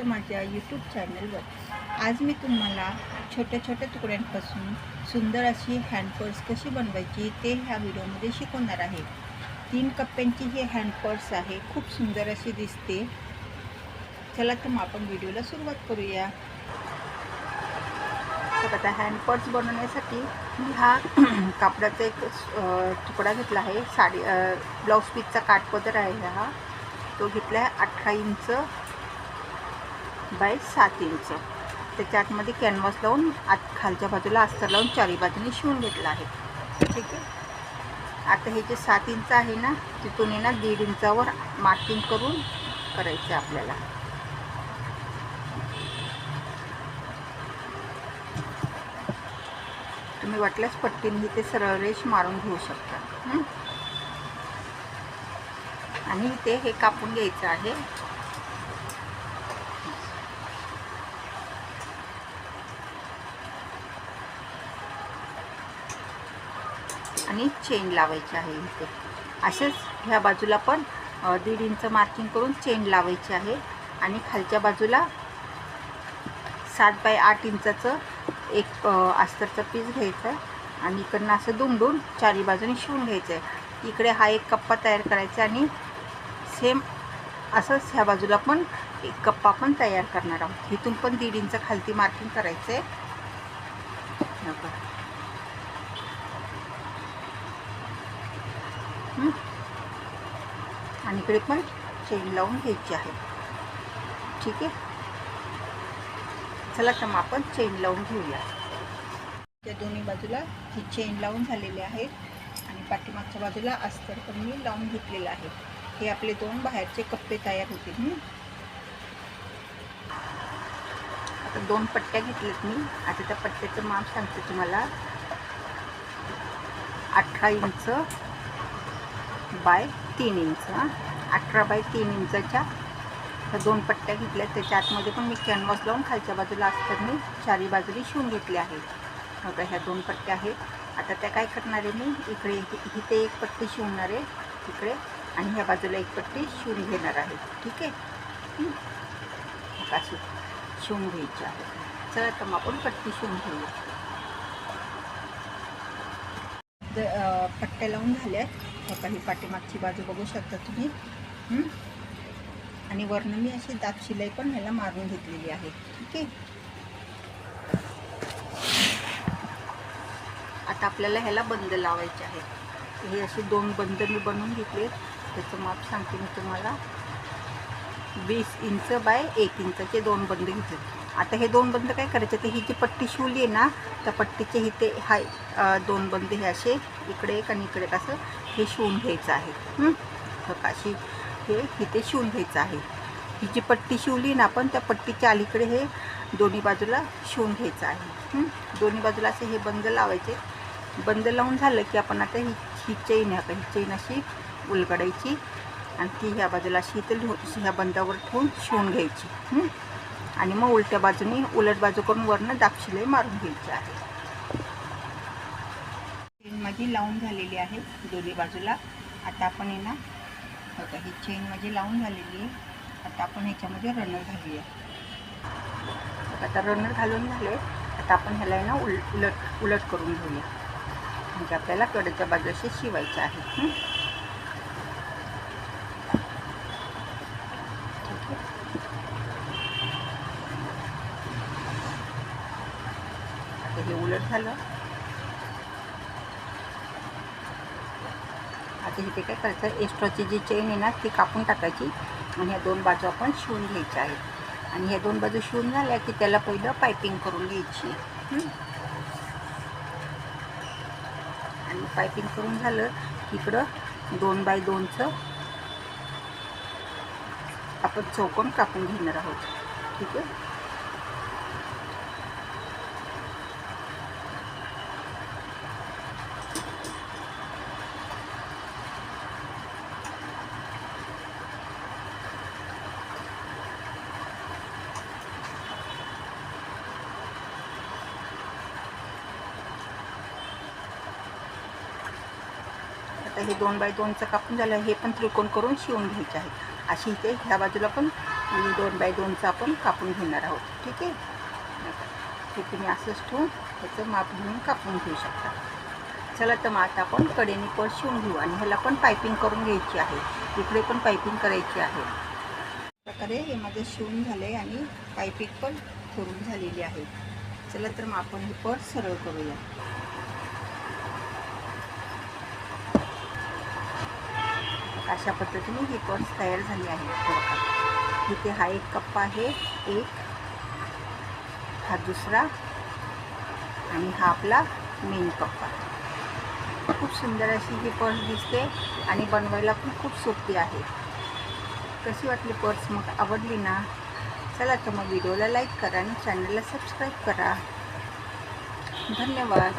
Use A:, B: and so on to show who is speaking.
A: माझ्या यूट्यूब चॅनलवर आज मी तुम्हाला छोट्या छोट्या तुकड्यांपासून सुंदर अशी हँडपर्स कशी बनवायची ते ह्या व्हिडिओमध्ये शिकवणार आहे. 3 कप्प्यांची ही हँडपर्स आहे. खूप सुंदर अशी दिसते. चला तर मग आपण व्हिडिओला सुरुवात करूया. तर आता हँडपर्स बनवण्यासाठी मी हा कापडाचा एक तुकडा घेतला आहे. ब्लाऊज पीसचा काठपदर आहे हा. तो घेतला आहे 18 इंच बाय 7 इंच. त्याच्या आतमध्ये कॅनव्हास लावून खालच्या बाजूला अस्तर लावून चारी बाजूने शिवून घेतला आहे. ठीक आहे. आता हे जे 7 इंच आहे ना, तिथून आहे ना 1.5 इंचावर मार्किंग करून करायचं आपल्याला. तुम्ही वाटल्यास पट्टीने ते सरळ रेष मारून घेऊ शकता. आणि ते हे कापून घ्यायचं आहे. आणि चेन लावायची आहे इथे. असेच ह्या बाजूला पण 1.5 इंच मार्किंग करून चेन लावायची आहे. आणि खालच्या बाजूला 7 बाय 8 इंचाचं एक अस्तरचा पीस घ्यायचा आहे आणि इकडनं असं दुमडून चारी बाजूने शिवून घ्यायचं आहे. इकडे हा एक कप्पा तयार करायचा आणि सेम असंच ह्या बाजूला पण एक कप्पा पण तयार करणार आहोत. इथून पण 1.5 इंच खालती मार्किंग करायचं आहे. आणि इकडे पण चेन लावून घ्यायची आहे. ठीक आहे. चला तर मग आपण चेन लावून घेऊया. त्या दोन्ही बाजूला ही चेन लावून झालेली आहे आणि पाठीमागच्या बाजूला अस्तर पण मी लावून घेतलेलं आहे. हे आपले 2 बाहेरचे कप्पे तयार होतील. आता 2 पट्ट्या घेतल्यात मी. आता त्या पट्ट्याचं माप सांगते तुम्हाला. 18 इंच बाय 3 इंच. 18 बाय 3 इंचाच्या ह्या 2 पट्ट्या घेतल्या. त्याच्या आतमध्ये पण मी कॅनव्हास लावून खालच्या बाजूला अस्तरने चारी बाजूने शिवून घेतले आहे. बघा ह्या 2 पट्ट्या आहेत. आता त्या काय करणार आहे मी, इकडे इथे एक पट्टी शिवणार आहे इकडे आणि ह्या बाजूला एक पट्टी शिवून घेणार आहे. ठीक आहे. अशी शिवून घ्यायची आहे. चला तर मग आपण पट्टी शिवून घेऊया. पट्ट्या लावून झाल्यात. आता ही पाठीमागची बाजू बघू शकता तुम्ही. आणि वरनं मी अशी दाब शिलाई पण ह्याला मारून घेतलेली आहे. ठीक आहे. आता आपल्याला ह्याला बंद लावायचे आहेत. हे असे 2 बंद मी बनवून घेतले. त्याचं माप सांगते मी तुम्हाला. 20 इंच बाय 1 इंचाचे 2 बंद घेतले. आता हे 2 बंद काय करायचे, तर ही जी पट्टी शिवली आहे ना, त्या पट्टीचे इथे हाय 2 बंद हे असे इकडे एक आणि इकडे असं हे शिवून घ्यायचं आहे. अशी हे इथे शिवून घ्यायचं आहे. ही जी पट्टी शिवली ना आपण, त्या पट्टीच्या अलीकडे हे दोन्ही बाजूला शिवून घ्यायचं आहे. दोन्ही बाजूला असे हे बंद लावायचे. बंद लावून झालं की आपण आता ही चेन आहे, ही चेन अशी उलगडायची आणि ती ह्या बाजूला अशी इथे ह्या बंदावर ठेवून शिवून घ्यायची. आणि मग उलट्या बाजूने उलट बाजू करून वरनं दाब शिलाई मारून घ्यायची आहे. चेन माझी लावून झालेली आहे दोन्ही बाजूला. आता आपण आहे ना, बघा ही चेन माझी लावून झालेली आहे. आता आपण ह्याच्यामध्ये रनर घालूया. आता रनर घालून झाले. आता आपण ह्याला आहे ना उलट करून घेऊया. म्हणजे आपल्याला कडेच्या बाजूशी शिवायचं आहे. आता हे उलट झालं. आता इथे काय करायचं, एक्स्ट्राची जी चेन आहे ना ती कापून टाकायची आणि ह्या 2 बाजू आपण शिवून घ्यायच्या आहेत. आणि ह्या 2 बाजू शिवून झाल्या की त्याला पहिलं पायपिंग करून घ्यायची. आणि पायपिंग करून झालं की इकडं 2 बाय 2चं आपण चौकोन कापून घेणार आहोत. ठीक आहे. आता हे 2 बाय 2चं कापून झालं. हे पण त्रिकोण करून शिवून घ्यायचे आहे. अशी इथे ह्या बाजूला पण आणि 2 बाय 2चा आपण कापून घेणार आहोत. ठीक आहे. हे तुम्ही असंच ठेवून त्याचं माप घेऊन कापून घेऊ शकता. चला तर मग आता आपण कडेने पर्स शिवून घेऊ आणि ह्याला पण पायपिंग करून घ्यायची आहे. इकडे पण पायपिंग करायची आहे. प्रकारे हे माझं शिवून झाले आणि पायपिंग पण करून झालेली आहे. चला तर मग आपण हे पर्स सरळ करूया. अशा पद्धतीने ही पर्स तयार झाली आहे. बघा इथे हा एक कप्पा आहे, एक हा दुसरा आणि हा आपला मेन कप्पा. खूप सुंदर अशी ही पर्स दिसते आणि बनवायला पण खूप सोपी आहे. कशी वाटली पर्स? मग आवडली ना? चला तर मग व्हिडिओला लाईक करा आणि चॅनलला सबस्क्राईब करा. धन्यवाद.